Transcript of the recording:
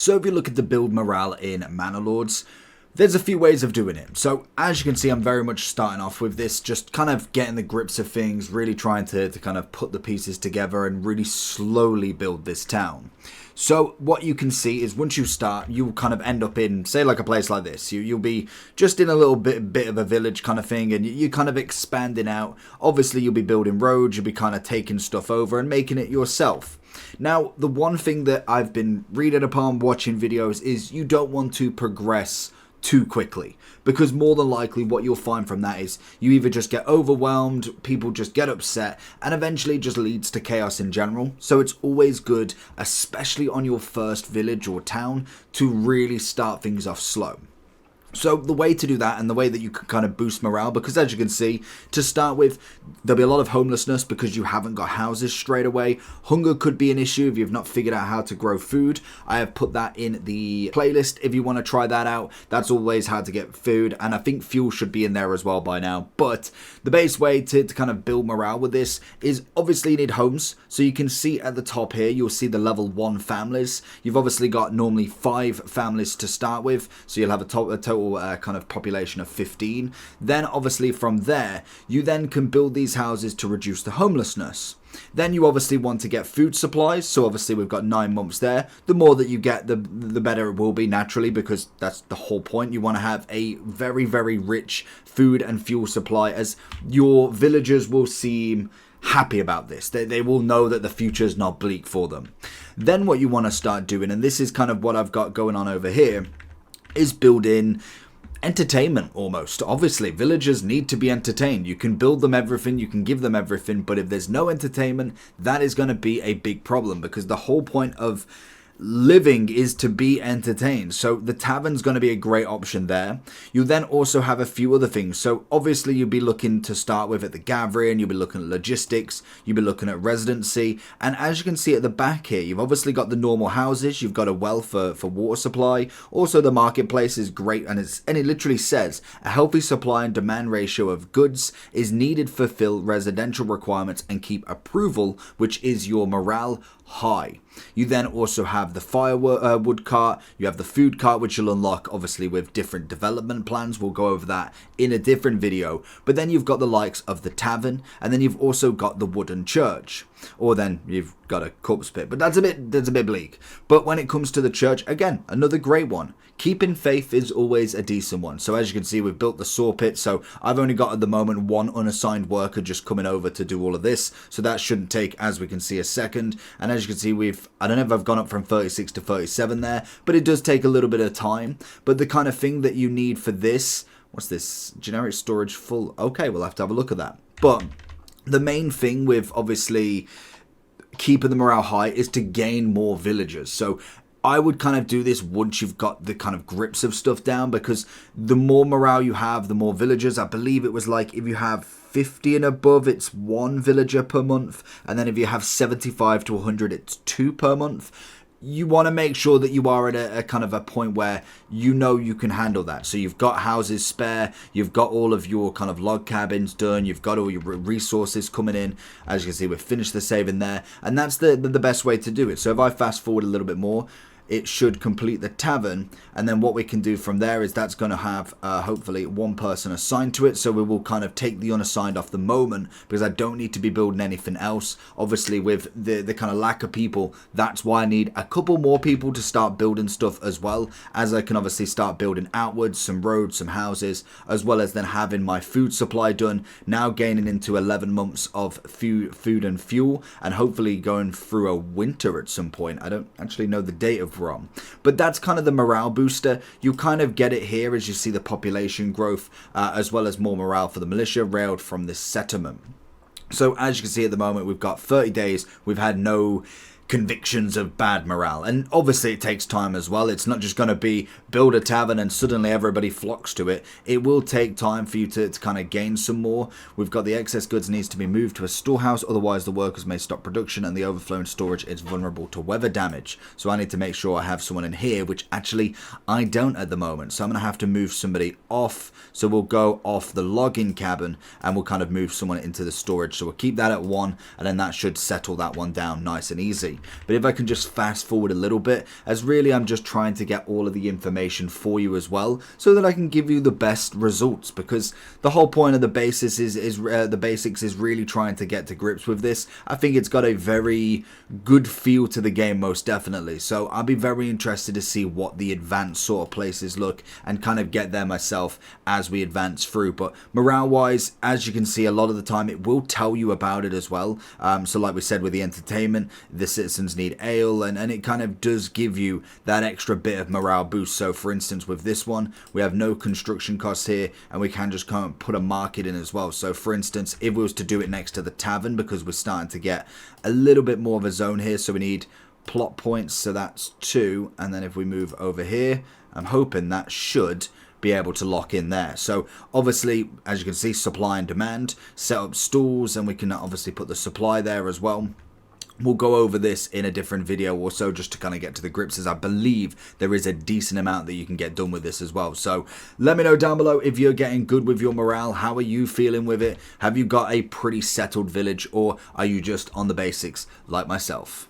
So if you look at the build morale in Manor Lords, there's a few ways of doing it. So as you can see, I'm very much starting off with this, just kind of getting the grips of things, really trying to kind of put the pieces together and really slowly build this town. So what you can see is once you start, you'll kind of end up in, say, like a place like this. You'll be just in a little bit of a village kind of thing, and you're kind of expanding out. Obviously, you'll be building roads, you'll be kind of taking stuff over and making it yourself. Now, the one thing that I've been reading upon, watching videos, is you don't want to progress too quickly, because more than likely what you'll find from that is you either just get overwhelmed, people just get upset, and eventually it just leads to chaos in general. So it's always good, especially on your first village or town, to really start things off slow. So the way to do that, and the way that you can kind of boost morale, because as you can see, to start with, there'll be a lot of homelessness because you haven't got houses straight away. Hunger could be an issue if you've not figured out how to grow food. I have put that in the playlist if you want to try that out. That's always how to get food, and I think fuel should be in there as well by now. But the base way to kind of build morale with this is obviously you need homes. So you can see at the top here, you'll see the level 1 families. You've obviously got normally 5 families to start with, so you'll have a total kind of population of 15. Then obviously from there, you then can build these houses to reduce the homelessness. Then you obviously want to get food supplies, so obviously we've got 9 months there. The more that you get, the better it will be, naturally, because that's the whole point. You want to have a very, very rich food and fuel supply, as your villagers will seem happy about this. They will know that the future is not bleak for them. Then what you want to start doing, and this is kind of what I've got going on over here, is building entertainment almost. Obviously, villagers need to be entertained. You can build them everything, you can give them everything, but if there's no entertainment, that is going to be a big problem, because the whole point of living is to be entertained. So the tavern's going to be a great option there. You then also have a few other things. So obviously you'll be looking to start with at the gathering, you'll be looking at logistics, you'll be looking at residency, and as you can see at the back here, you've obviously got the normal houses, you've got a well for water supply. Also the marketplace is great, and it literally says a healthy supply and demand ratio of goods is needed to fulfill residential requirements and keep approval, which is your morale, high. You then also have the firewood cart, you have the food cart, which you'll unlock obviously with different development plans. We'll go over that in a different video. But then you've got the likes of the tavern, and then you've also got the wooden church, or then you've got a corpse pit, but that's a bit bleak. But when it comes to the church, again, another great one. Keeping faith is always a decent one. So as you can see, we've built the saw pit, so I've only got at the moment 1 unassigned worker just coming over to do all of this, so that shouldn't take, as we can see, a second. And as you can see, I don't know if I've gone up from 36 to 37 there, but it does take a little bit of time. But the kind of thing that you need for this, what's this? Generic storage full. Okay, we'll have to have a look at that. But the main thing with obviously keeping the morale high is to gain more villagers. So I would kind of do this once you've got the kind of grips of stuff down, because the more morale you have, the more villagers. I believe it was like if you have 50 and above, it's 1 villager per month, and then if you have 75 to 100, it's 2 per month. You want to make sure that you are at a kind of a point where you know you can handle that. So you've got houses spare, you've got all of your kind of log cabins done, you've got all your resources coming in. As you can see, we've finished the saving there, and that's the best way to do it. So if I fast forward a little bit more, it should complete the tavern, and then what we can do from there is that's going to have hopefully 1 person assigned to it. So we will kind of take the unassigned off the moment, because I don't need to be building anything else. Obviously with the kind of lack of people, that's why I need a couple more people to start building stuff, as well as I can obviously start building outwards, some roads, some houses, as well as then having my food supply done, now gaining into 11 months of food and fuel, and hopefully going through a winter at some point. I don't actually know the date of from. But that's kind of the morale booster. You kind of get it here as you see the population growth, as well as more morale for the militia railed from this settlement. So as you can see at the moment, we've got 30 days. We've had no convictions of bad morale, and obviously it takes time as well. It's not just going to be build a tavern and suddenly everybody flocks to it. It will take time for you to kind of gain some more. We've got the excess goods needs to be moved to a storehouse, otherwise the workers may stop production, and the overflowing storage is vulnerable to weather damage. So I need to make sure I have someone in here, which actually I don't at the moment, so I'm going to have to move somebody off. So we'll go off the logging cabin and we'll kind of move someone into the storage. So we'll keep that at 1, and then that should settle that one down nice and easy. already. But if I can just fast forward a little bit, as really I'm just trying to get all of the information for you as well, so that I can give you the best results, because the whole point of the basics is really trying to get to grips with this. I think it's got a very good feel to the game, most definitely. So I'll be very interested to see what the advanced sort of places look and kind of get there myself as we advance through. But morale wise, as you can see, a lot of the time it will tell you about it as well. So like we said with the entertainment, the citizens need ale, and it kind of does give you that extra bit of morale boost. So for instance, with this one, we have no construction costs here, and we can just kind of put a market in as well. So for instance, if we was to do it next to the tavern, because we're starting to get a little bit more of a zone here, so we need plot points, so that's 2, and then if we move over here, I'm hoping that should be able to lock in there. So obviously, as you can see, supply and demand, set up stalls, and we can obviously put the supply there as well. We'll go over this in a different video or so, just to kind of get to the grips, as I believe there is a decent amount that you can get done with this as well. So let me know down below if you're getting good with your morale. How are you feeling with it? Have you got a pretty settled village, or are you just on the basics like myself?